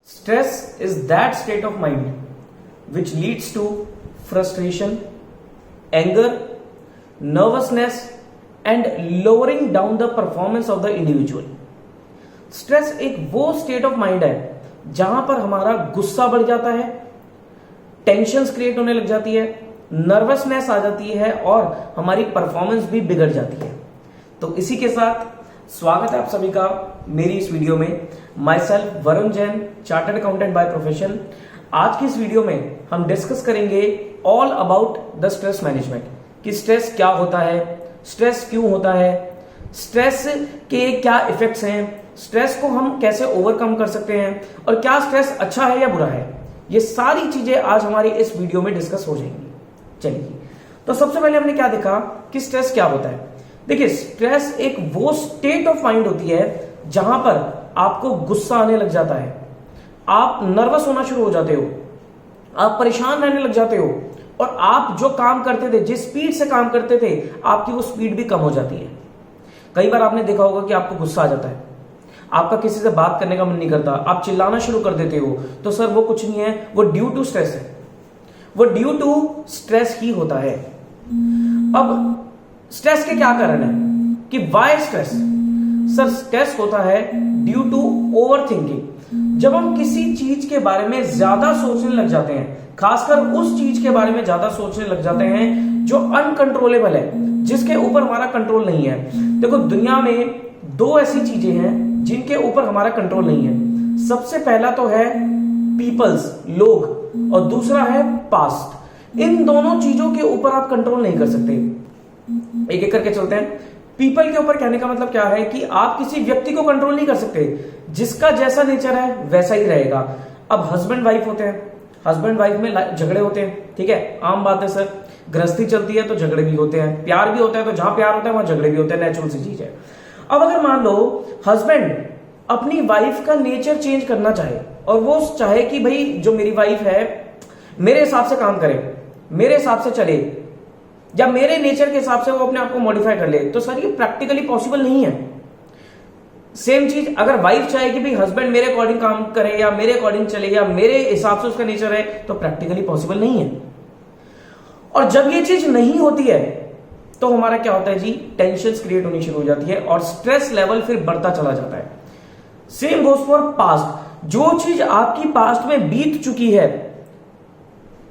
Stress is that state of mind which leads to frustration, anger, nervousness and lowering down the performance of the individual. Stress एक वो state of mind है जहां पर हमारा गुस्सा बढ़ जाता है, टेंशन्स क्रिएट होने लग जाती है, नर्वसनेस आ जाती है और हमारी परफॉर्मेंस भी बिगड़ जाती है। तो इसी के साथ स्वागत है आप सभी का मेरी इस वीडियो में। My self Varun Jain, chartered accountant by profession. आज की इस वीडियो में हम डिस्कस करेंगे all about the stress management, कि स्ट्रेस क्या होता है, स्ट्रेस क्यों होता है, स्ट्रेस के क्या इफेक्ट्स हैं, स्ट्रेस को हम कैसे ओवरकम कर सकते हैं और क्या स्ट्रेस अच्छा है या बुरा है। ये सारी चीजें आज हमारी इस वीडियो में डिस्कस हो जाएंगी। चलिए, तो सबसे पहले हमने क्या देखा कि स्ट्रेस क्या होता है। देखिए, स्ट्रेस एक वो स्टेट ऑफ माइंड होती है जहां पर आपको गुस्सा आने लग जाता है, आप नर्वस होना शुरू हो जाते हो, आप परेशान रहने लग जाते हो और आप जो काम करते थे, जिस स्पीड से काम करते थे, आपकी वो स्पीड भी कम हो जाती है। कई बार आपने देखा होगा कि आपको गुस्सा आ जाता है, आपका किसी से बात करने का मन नहीं करता, आप चिल्लाना शुरू कर देते हो, तो सर वो कुछ नहीं है, वो ड्यू टू स्ट्रेस है, वो ड्यू टू स्ट्रेस ही होता है। अब स्ट्रेस के क्या कारण है कि वाई स्ट्रेस? सर स्ट्रेस होता है ड्यू टू ओवर थिंकिंग। जब हम किसी चीज के बारे में ज्यादा सोचने लग जाते हैं, खासकर उस चीज के बारे में ज्यादा सोचने लग जाते हैं जो अनकंट्रोलेबल है, जिसके ऊपर हमारा कंट्रोल नहीं है। देखो, दुनिया में दो ऐसी चीजें हैं जिनके ऊपर हमारा कंट्रोल नहीं है। सबसे पहला तो है पीपल्स, लोग, और दूसरा है पास्ट। इन दोनों चीजों के ऊपर आप कंट्रोल नहीं कर सकते। एक एक करके चलते हैं। पीपल के ऊपर कहने का मतलब क्या है कि आप किसी व्यक्ति को कंट्रोल नहीं कर सकते, जिसका जैसा नेचर है वैसा ही रहेगा। अब हस्बैंड वाइफ होते हैं, हस्बैंड वाइफ में झगड़े होते हैं, ठीक है, आम बात है सर। गृहस्थी चलती है तो झगड़े भी होते हैं, प्यार भी होता है तो जहां प्यार होता है वहां झगड़े भी होते हैं, नेचुरल सी चीज है। अब अगर मान लो हस्बैंड अपनी वाइफ का नेचर चेंज करना चाहे और वो चाहे कि भाई जो मेरी वाइफ है मेरे हिसाब से काम करे, मेरे हिसाब से चले, या मेरे नेचर के हिसाब से वो अपने आप को मॉडिफाई कर ले, तो सर ये प्रैक्टिकली पॉसिबल नहीं है। सेम चीज अगर वाइफ चाहे कि भाई हस्बैंड मेरे अकॉर्डिंग काम करे या मेरे अकॉर्डिंग चले या मेरे हिसाब से उसका नेचर है, तो प्रैक्टिकली पॉसिबल नहीं है। और जब ये चीज नहीं होती है तो हमारा क्या होता है जी, टेंशन क्रिएट होनी शुरू हो जाती है और स्ट्रेस लेवल फिर बढ़ता चला जाता है। Same goes for past. जो चीज आपकी पास्ट में बीत चुकी है,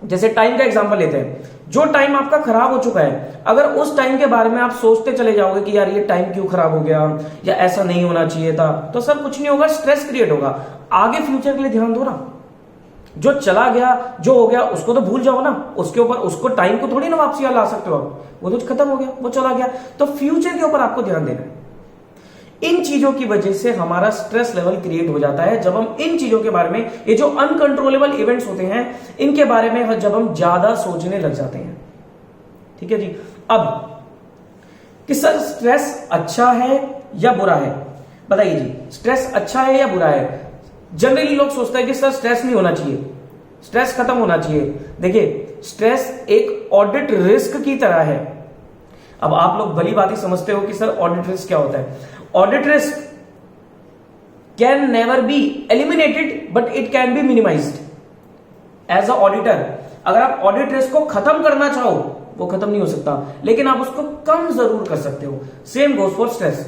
जैसे टाइम का एग्जांपल लेते हैं, जो टाइम आपका खराब हो चुका है, अगर उस टाइम के बारे में आप सोचते चले जाओगे कि यार ये टाइम क्यों खराब हो गया या ऐसा नहीं होना चाहिए था, तो सर कुछ नहीं होगा, स्ट्रेस क्रिएट होगा। आगे फ्यूचर के लिए ध्यान दो ना। जो चला गया, जो हो गया, उसको तो भूल जाओ ना, उसके ऊपर, उसको टाइम को थोड़ी ना वापसी ला सकते हो आप, वो तो खत्म हो गया, वो चला गया। तो फ्यूचर के ऊपर आपको ध्यान देना है। इन चीजों की वजह से हमारा स्ट्रेस लेवल क्रिएट हो जाता है जब हम इन चीजों के बारे में, ये जो अनकंट्रोलेबल इवेंट्स होते हैं, इनके बारे में जब हम ज्यादा सोचने लग जाते हैं। ठीक है जी। अब कि सर स्ट्रेस अच्छा है या बुरा है, बताइए जी, स्ट्रेस अच्छा है या बुरा है? जनरली लोग सोचते हैं कि सर स्ट्रेस नहीं होना चाहिए, स्ट्रेस खत्म होना चाहिए। देखिए, स्ट्रेस एक ऑडिट रिस्क की तरह है। अब आप लोग भली बात ही समझते हो कि सर ऑडिट रिस्क क्या होता है। Audit risk can never be eliminated but it can be minimised. As a auditor, अगर आप ऑडिट रिस्क को खत्म करना चाहो, वो खत्म नहीं हो सकता, लेकिन आप उसको कम जरूर कर सकते हो। Same goes for stress.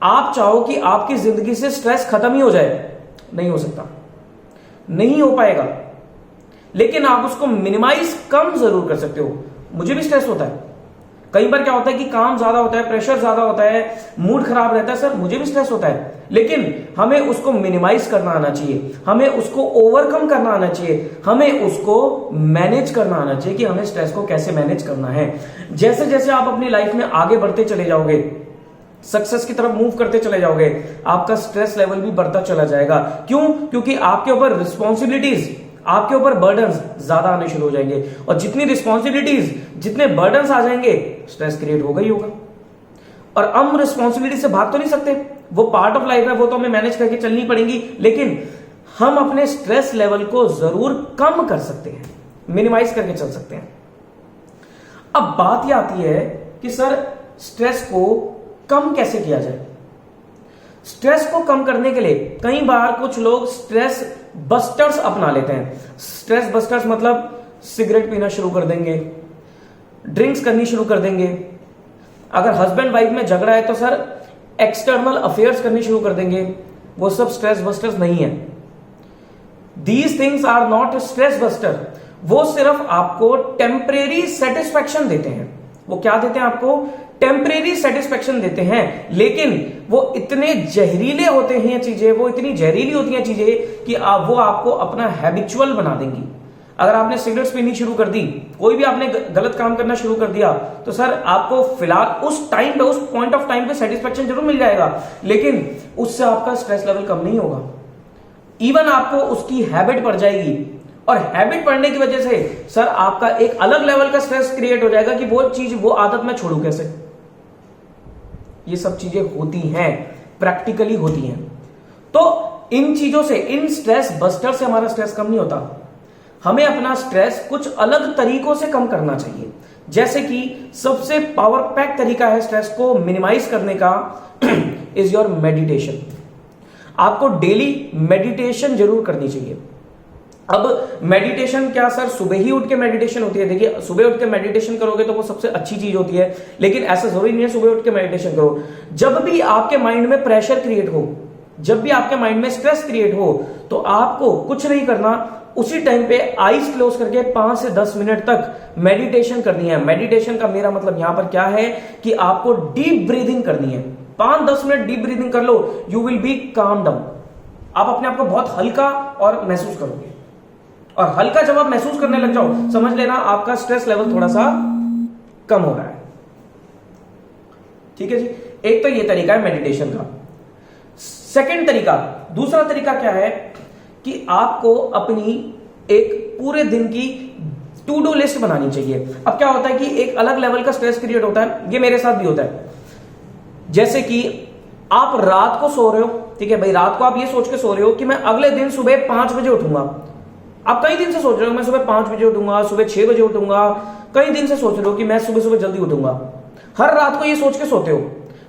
आप चाहो कि आपकी जिंदगी से स्ट्रेस खत्म ही हो जाए, नहीं हो सकता, नहीं हो पाएगा, लेकिन आप उसको मिनिमाइज, कम जरूर कर सकते हो। मुझे भी स्ट्रेस होता है, कई बार क्या होता है कि काम ज्यादा होता है, प्रेशर ज्यादा होता है, मूड खराब रहता है, सर मुझे भी स्ट्रेस होता है, लेकिन हमें उसको मिनिमाइज करना आना चाहिए, हमें उसको ओवरकम करना आना चाहिए, हमें उसको मैनेज करना आना चाहिए कि हमें स्ट्रेस को कैसे मैनेज करना है। जैसे जैसे आप अपनी लाइफ में आगे बढ़ते चले जाओगे, सक्सेस की तरफ मूव करते चले जाओगे, आपका स्ट्रेस लेवल भी बढ़ता चला जाएगा। क्यों? क्योंकि आपके ऊपर रिस्पॉन्सिबिलिटीज, आपके ऊपर बर्डन्स ज्यादा आने शुरू हो जाएंगे, और जितनी रिस्पॉन्सिबिलिटीज, जितने बर्डन्स आ जाएंगे, स्ट्रेस क्रिएट होगा ही होगा। और हम रिस्पॉन्सिबिलिटी से भाग तो नहीं सकते, वो पार्ट ऑफ लाइफ है, वो तो हमें मैनेज करके चलनी पड़ेगी, लेकिन हम अपने स्ट्रेस लेवल को जरूर कम कर सकते हैं, मिनिमाइज करके चल सकते हैं। अब बात यह आती है कि सर स्ट्रेस को कम कैसे किया जाए। स्ट्रेस को कम करने के लिए कई बार कुछ लोग स्ट्रेस बस्टर्स अपना लेते हैं। स्ट्रेस बस्टर्स मतलब सिगरेट पीना शुरू कर देंगे, ड्रिंक्स करनी शुरू कर देंगे, अगर हस्बैंड वाइफ में झगड़ा है तो सर एक्सटर्नल अफेयर्स करनी शुरू कर देंगे। वो सब स्ट्रेस बस्टर्स नहीं है। These things are not stress buster. वो सिर्फ आपको टेम्परेरी सेटिस्फैक्शन देते हैं। वो क्या देते हैं आपको? टेम्परेरी सेटिस्फैक्शन देते हैं, लेकिन वो इतने जहरीले होते हैं चीजें, वो इतनी जहरीली होती हैं चीजें कि वो आपको अपना हैबिचुअल बना देंगी। अगर आपने सिगरेट्स पीनी शुरू कर दी, कोई भी आपने गलत काम करना शुरू कर दिया, तो सर आपको फिलहाल उस टाइम पे, उस पॉइंट ऑफ टाइम पे सेटिस्फैक्शन जरूर मिल जाएगा, लेकिन उससे आपका स्ट्रेस लेवल कम नहीं होगा। इवन आपको उसकी हैबिट पड़ जाएगी, और हैबिट पड़ने की वजह से सर आपका एक अलग लेवल का स्ट्रेस क्रिएट हो जाएगा कि वो चीज, वो आदत मैं छोड़ू कैसे। ये सब चीजें होती हैं, प्रैक्टिकली होती हैं। तो इन चीजों से, इन स्ट्रेस बस्टर से हमारा स्ट्रेस कम नहीं होता। हमें अपना स्ट्रेस कुछ अलग तरीकों से कम करना चाहिए। जैसे कि सबसे पावर पैक तरीका है स्ट्रेस को मिनिमाइज करने का इज योर मेडिटेशन। आपको डेली मेडिटेशन जरूर करनी चाहिए। अब मेडिटेशन क्या सर सुबह ही उठ के मेडिटेशन होती है? देखिए, सुबह उठ के मेडिटेशन करोगे तो वो सबसे अच्छी चीज होती है, लेकिन ऐसा जरूरी नहीं है सुबह उठ के मेडिटेशन करो। जब भी आपके माइंड में प्रेशर क्रिएट हो, जब भी आपके माइंड में स्ट्रेस क्रिएट हो, तो आपको कुछ नहीं करना, उसी टाइम पे आईज क्लोज करके 5 से 10 मिनट तक मेडिटेशन करनी है। मेडिटेशन का मेरा मतलब यहां पर क्या है कि आपको डीप ब्रीदिंग करनी है। 5-10 मिनट डीप ब्रीदिंग कर लो, you will be calm down. आप अपने आप को बहुत हल्का और महसूस करोगे, और हल्का जब आप महसूस करने लग जाओ, समझ लेना आपका स्ट्रेस लेवल थोड़ा सा कम हो रहा है। ठीक है जी, एक तो ये तरीका है मेडिटेशन का। सेकंड तरीका, दूसरा तरीका क्या है कि आपको अपनी एक पूरे दिन की टू डू लिस्ट बनानी चाहिए। अब क्या होता है कि एक अलग लेवल का स्ट्रेस क्रिएट होता है, ये मेरे साथ भी होता है। जैसे कि आप रात को सो रहे हो, ठीक है भाई, रात को आप ये सोच के सो रहे हो कि मैं अगले दिन सुबह 5 बजे उठूंगा। आप कई दिन से सोच रहे हो मैं सुबह 5 बजे उठूंगा, सुबह 6 बजे उठूंगा, कई दिन से सोच रहे हो कि मैं सुबह सुबह जल्दी उठूंगा। हर रात को ये सोच के सोते हो,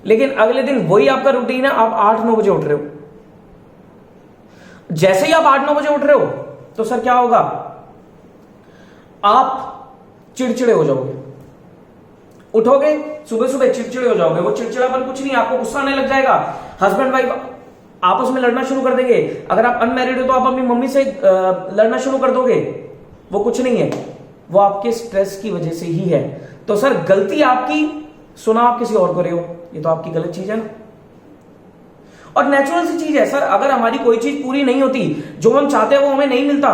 लेकिन अगले दिन वही आपका रूटीन है, आप 8-9 बजे उठ रहे हो। जैसे ही आप 8-9 बजे उठ रहे हो तो सर क्या होगा? आप चिड़चिड़े हो जाओगे। उठोगे सुबह सुबह चिड़चिड़े हो जाओगे। वो चिड़चिड़ापन कुछ नहीं, आपको गुस्सा आने लग जाएगा। हस्बैंड वाइफ आपस में लड़ना शुरू कर देंगे। अगर आप अनमैरिड हो तो आप अपनी मम्मी से लड़ना शुरू कर दोगे। वो कुछ नहीं है, वो आपके स्ट्रेस की वजह से ही है। तो सर गलती आपकी, सुना आप किसी और को रहे हो, ये तो आपकी गलत चीज है ना। और नेचुरल सी चीज है सर, अगर हमारी कोई चीज पूरी नहीं होती, जो हम चाहते हैं वो हमें नहीं मिलता,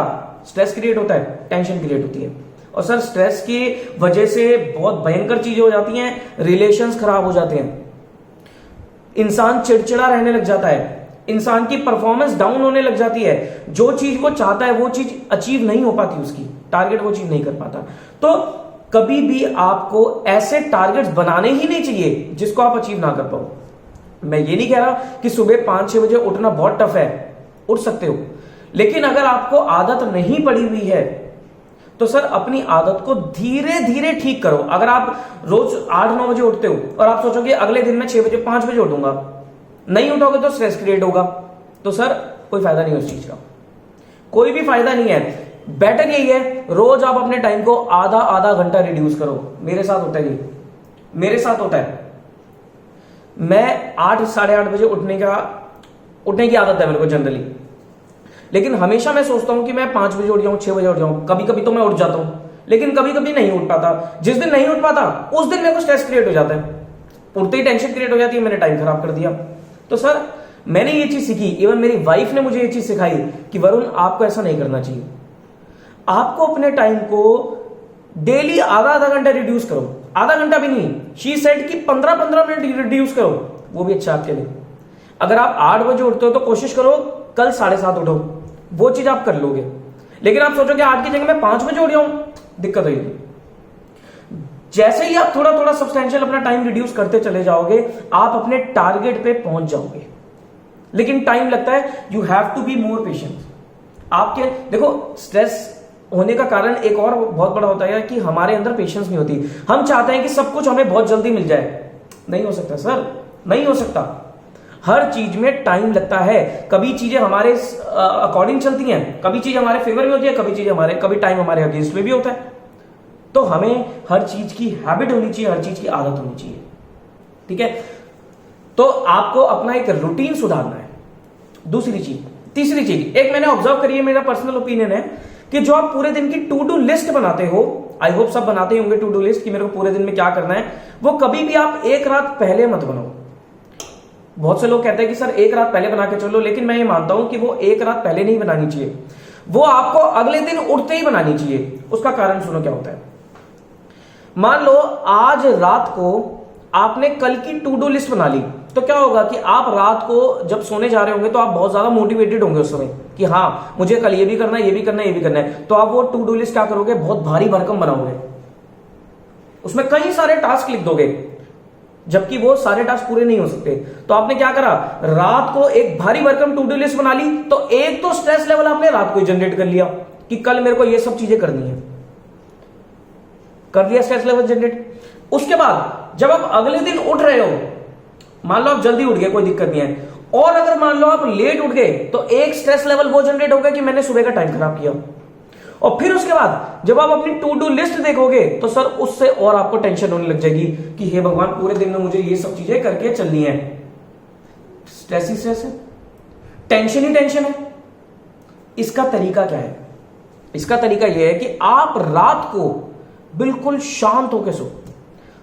स्ट्रेस क्रिएट होता है, टेंशन क्रिएट होती है। और सर स्ट्रेस की वजह से बहुत भयंकर चीजें हो जाती हैं, रिलेशंस खराब हो जाते हैं, इंसान चिड़चिड़ा रहने लग जाता है, इंसान की परफॉर्मेंस डाउन होने लग जाती है। जो चीज को चाहता है वो चीज अचीव नहीं हो पाती, उसकी टारगेट वो चीज नहीं कर पाता। तो कभी भी आपको ऐसे टारगेट्स बनाने ही नहीं चाहिए जिसको आप अचीव ना कर पाओ। मैं ये नहीं कह रहा कि सुबह 5-6 बजे उठना बहुत टफ है, उठ सकते हो, लेकिन अगर आपको आदत नहीं पड़ी हुई है तो सर अपनी आदत को धीरे धीरे ठीक करो। अगर आप रोज 8-9 बजे उठते हो और आप सोचोगे अगले दिन मैं 6 बजे 5 बजे उठूंगा, नहीं उठोगे तो स्ट्रेस क्रिएट होगा। तो सर कोई फायदा नहीं उस चीज का, कोई भी फायदा नहीं है। बेटर यही है रोज आप अपने टाइम को आधा घंटा रिड्यूस करो। मेरे साथ होता है ये, मेरे साथ होता है। मैं 8-8:30 बजे उठने की आदत है मेरे को जनरली, लेकिन हमेशा मैं सोचता हूं कि मैं 5 बजे उठ जाऊं, 6 बजे उठ जाऊं। कभी कभी तो मैं उठ जाता हूं, लेकिन कभी कभी नहीं उठ पाता। जिस दिन नहीं उठ पाता उस दिन मेरे को स्ट्रेस क्रिएट हो जाता है, उठते ही टेंशन क्रिएट हो जाती है, मैंने टाइम खराब कर दिया। तो सर मैंने ये चीज सीखी, इवन मेरी वाइफ ने मुझे ये चीज सिखाई कि वरुण आपको ऐसा नहीं करना चाहिए। आपको अपने टाइम को डेली आधा घंटा रिड्यूस करो, आधा घंटा भी नहीं, शी सेड कि 15-15 मिनट रिड्यूस करो, वो भी अच्छा आपके लिए। अगर आप 8 बजे उठते हो तो कोशिश करो कल 7:30 उठो, वो चीज आप कर लोगे। लेकिन आप सोचोगे 8 की जगह मैं 5 बजे उठ जाऊं, दिक्कत होगी। जैसे ही आप थोड़ा थोड़ा सब्सटेंशियल अपना टाइम रिड्यूस करते चले जाओगे, आप अपने टारगेट पे पहुंच जाओगे। लेकिन टाइम लगता है, you have to be more patient. आपके देखो स्ट्रेस होने का कारण एक और बहुत बड़ा होता है कि हमारे अंदर पेशेंस नहीं होती। हम चाहते हैं कि सब कुछ हमें बहुत जल्दी मिल जाए। नहीं हो सकता सर, नहीं हो सकता। हर चीज में टाइम लगता है। कभी चीजें हमारे अकॉर्डिंग चलती हैं, कभी चीज हमारे फेवर में होती है, कभी टाइम हमारे अगेंस्ट में भी होता है। तो हमें हर चीज की हैबिट होनी चाहिए, हर चीज की आदत होनी चाहिए। ठीक है, तो आपको अपना एक रूटीन सुधारना है। दूसरी चीज, तीसरी चीज, एक मैंने ऑब्जर्व करी है, मेरा पर्सनल ओपिनियन है कि जो आप पूरे दिन की टू डू लिस्ट बनाते हो, आई होप सब बनाते ही होंगे टू डू लिस्ट कि मेरे को पूरे दिन में क्या करना है, वो कभी भी आप एक रात पहले मत बनाओ। बहुत से लोग कहते हैं कि सर एक रात पहले बना के चलो, लेकिन मैं ये मानता हूं कि वो एक रात पहले नहीं बनानी चाहिए, वो आपको अगले दिन उठते ही बनानी चाहिए। उसका कारण सुनो क्या होता है। मान लो आज रात को आपने कल की टू डू लिस्ट बना ली, तो क्या होगा कि आप रात को जब सोने जा रहे होंगे तो आप बहुत ज्यादा मोटिवेटेड होंगे उस समय कि हाँ मुझे कल ये भी करना है, ये भी करना है, ये भी करना है। तो आप वो टू डू लिस्ट क्या करोगे, बहुत भारी भरकम बनाओगे, उसमें कई सारे टास्क लिख दोगे, जबकि वो सारे टास्क पूरे नहीं हो सकते। तो आपने क्या करा, रात को एक भारी भरकम टू डू लिस्ट बना ली, तो एक तो स्ट्रेस लेवल आपने रात को ही जनरेट कर लिया कि कल मेरे को ये सब चीजें करनी है, कर लिया स्ट्रेस लेवल जनरेट। उसके बाद जब आप अगले दिन उठ रहे हो, मान लो आप जल्दी उठ गए, कोई दिक्कत नहीं है, और अगर मान लो आप लेट उठ गए, तो एक स्ट्रेस लेवल वो जनरेट होगा कि मैंने सुबह का टाइम खराब किया। और फिर उसके बाद जब आप अपनी टू डू लिस्ट देखोगे तो सर उससे और आपको टेंशन होने लग जाएगी कि हे भगवान पूरे दिन में मुझे ये सब चीजें करके चलनी है। स्ट्रेस ही स्ट्रेस है, टेंशन ही टेंशन है। इसका तरीका क्या है, इसका तरीका यह है कि आप रात को बिल्कुल शांत होकर सो।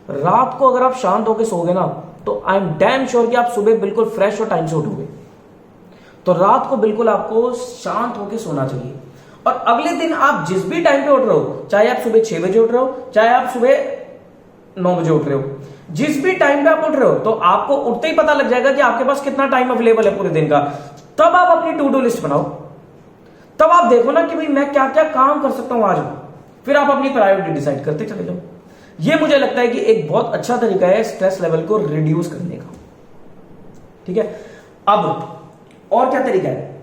रात को अगर आप शांत होकर सोओगे ना, तो आई एम डैम श्योर कि आप सुबह बिल्कुल फ्रेश और टाइम से उठोगे। तो रात को बिल्कुल आपको शांत होकर सोना चाहिए। और अगले दिन आप जिस भी टाइम पे उठ रहे हो, चाहे आप सुबह 6 बजे उठ रहे हो, चाहे आप सुबह 9 बजे उठ रहे हो, जिस भी टाइम पे आप उठ रहे हो, तो आपको उठते ही पता लग जाएगा कि आपके पास कितना टाइम अवेलेबल है पूरे दिन का। तब आप अपनी टू डू लिस्ट बनाओ, तब आप देखो ना कि भाई मैं क्या क्या काम कर सकता हूं आज, फिर आप अपनी प्रायोरिटी डिसाइड करते चले जाओ। ये मुझे लगता है कि एक बहुत अच्छा तरीका है स्ट्रेस लेवल को रिड्यूस करने का। ठीक है, अब और क्या तरीका है,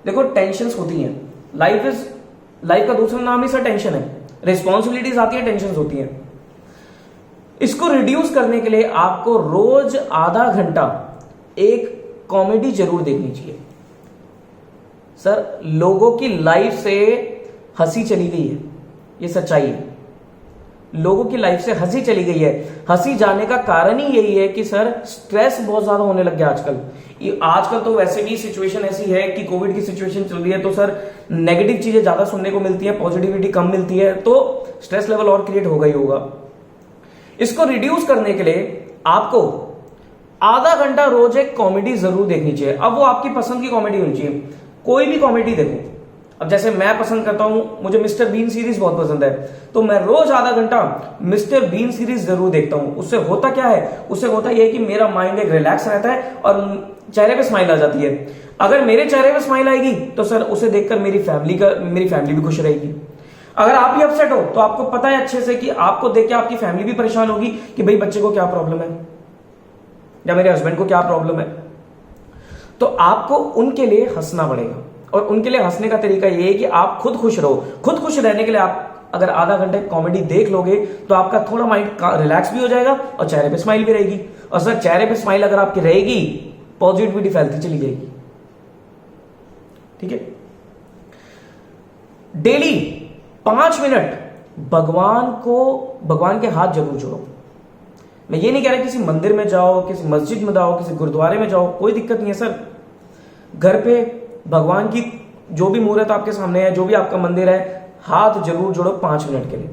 देखो टेंशंस होती हैं, लाइफ का दूसरा नाम ही सर टेंशन है। रिस्पॉन्सिबिलिटीज आती है, टेंशंस होती हैं। इसको रिड्यूस करने के लिए आपको रोज आधा घंटा एक कॉमेडी जरूर देखनी चाहिए। सर लोगों की लाइफ से हंसी चली गई है, ये सच्चाई है। लोगों की लाइफ से हंसी चली गई है। हंसी जाने का कारण ही यही है कि सर स्ट्रेस बहुत ज्यादा होने लग गया आजकल। आजकल तो वैसे भी सिचुएशन ऐसी है कि कोविड की सिचुएशन चल रही है, तो सर नेगेटिव चीजें ज्यादा सुनने को मिलती है, पॉजिटिविटी कम मिलती है, तो स्ट्रेस लेवल और क्रिएट होगा ही होगा। इसको रिड्यूस करने के लिए आपको आधा घंटा रोज एक कॉमेडी जरूर देखनी चाहिए। अब वो आपकी पसंद की कॉमेडी होनी चाहिए, कोई भी कॉमेडी देखो। अब जैसे मैं पसंद करता हूं, मुझे मिस्टर बीन सीरीज बहुत पसंद है, तो मैं रोज आधा घंटा मिस्टर बीन सीरीज जरूर देखता हूं। उससे होता क्या है, उससे होता यह है कि मेरा माइंड एक रिलैक्स रहता है और चेहरे पे स्माइल आ जाती है। अगर मेरे चेहरे पे स्माइल आएगी तो सर उसे देखकर मेरी फैमिली भी खुश रहेगी। अगर आप भी अपसेट हो तो आपको पता है अच्छे से कि आपको देख के आपकी फैमिली भी परेशान होगी कि भाई बच्चे को क्या प्रॉब्लम है या मेरे हस्बैंड को क्या प्रॉब्लम है। तो आपको उनके लिए हंसना पड़ेगा, और उनके लिए हंसने का तरीका ये है कि आप खुद खुश रहो। खुद खुश रहने के लिए आप अगर आधा घंटे कॉमेडी देख लोगे तो आपका थोड़ा माइंड रिलैक्स भी हो जाएगा और चेहरे पे स्माइल भी रहेगी। और सर चेहरे पे स्माइल अगर आपकी रहेगी, पॉजिटिविटी फैलती चली जाएगी। ठीक है, डेली 5 मिनट भगवान के हाथ जरूर जोड़ो। मैं ये नहीं कह रहा किसी मंदिर में जाओ, किसी मस्जिद में जाओ, किसी गुरुद्वारे में जाओ, कोई दिक्कत नहीं है सर। घर पे भगवान की जो भी मूर्त आपके सामने है, जो भी आपका मंदिर है, हाथ जरूर जोड़ो 5 मिनट के लिए।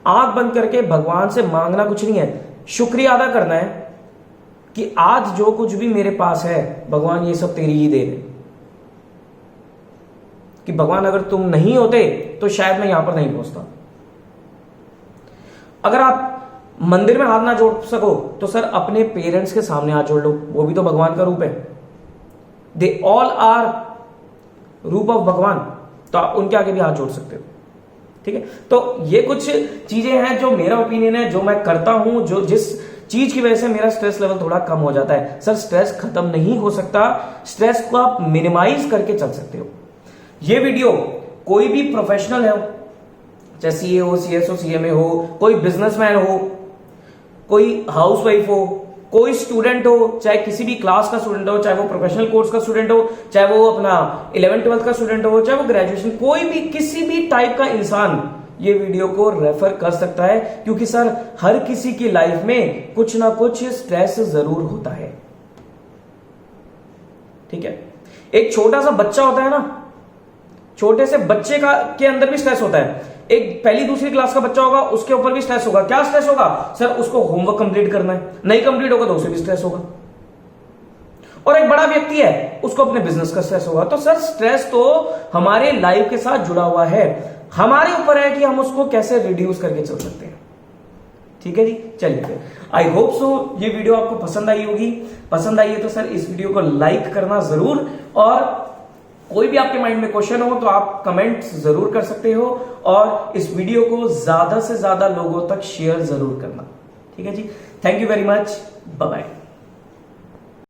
आंख बंद करके भगवान से मांगना कुछ नहीं है, शुक्रिया अदा करना है कि आज जो कुछ भी मेरे पास है भगवान ये सब तेरी ही देन है। कि भगवान अगर तुम नहीं होते तो शायद मैं यहां पर नहीं पहुंचता। अगर आप मंदिर में हाथ ना जोड़ सको तो सर अपने पेरेंट्स के सामने हाथ जोड़ लो, वो भी तो भगवान का रूप है। दे ऑल आर रूप ऑफ भगवान, तो आप उनके आगे भी हाथ जोड़ सकते हो। ठीक है, तो ये कुछ चीजें हैं जो मेरा ओपिनियन है, जो मैं करता हूं, जो जिस चीज की वजह से मेरा स्ट्रेस लेवल थोड़ा कम हो जाता है। सर स्ट्रेस खत्म नहीं हो सकता, स्ट्रेस को आप मिनिमाइज करके चल सकते हो। ये वीडियो कोई भी प्रोफेशनल है, चाहे सीए हो, सीएस हो, सीएमए हो, कोई बिजनेसमैन हो, कोई हाउसवाइफ हो, कोई स्टूडेंट हो, चाहे किसी भी क्लास का स्टूडेंट हो, चाहे वो प्रोफेशनल कोर्स का स्टूडेंट हो, चाहे वो अपना 11th-12th का स्टूडेंट हो, चाहे वो ग्रेजुएशन, कोई भी किसी भी टाइप का इंसान ये वीडियो को रेफर कर सकता है, क्योंकि सर हर किसी की लाइफ में कुछ ना कुछ स्ट्रेस जरूर होता है। ठीक है, एक छोटा सा बच्चा होता है ना, छोटे से बच्चे के अंदर भी स्ट्रेस होता है। एक पहली दूसरी क्लास का बच्चा होगा, उसके ऊपर भी स्ट्रेस होगा। क्या स्ट्रेस होगा सर? उसको होमवर्क कंप्लीट करना है, नहीं कंप्लीट होगा तो उसे भी स्ट्रेस होगा। और एक बड़ा व्यक्ति है, उसको अपने बिजनेस का स्ट्रेस होगा। तो सर स्ट्रेस तो हमारे लाइफ के साथ जुड़ा हुआ है, हमारे ऊपर है कि हम उसको कैसे रिड्यूस करके चल सकते हैं। ठीक है जी, चलिए फिर आई होप सो ये वीडियो आपको पसंद आई होगी। पसंद आई है तो सर इस वीडियो को लाइक करना जरूर, और कोई भी आपके माइंड में क्वेश्चन हो तो आप कमेंट जरूर कर सकते हो, और इस वीडियो को ज्यादा से ज्यादा लोगों तक शेयर जरूर करना। ठीक है ji, thank you very much, bye bye.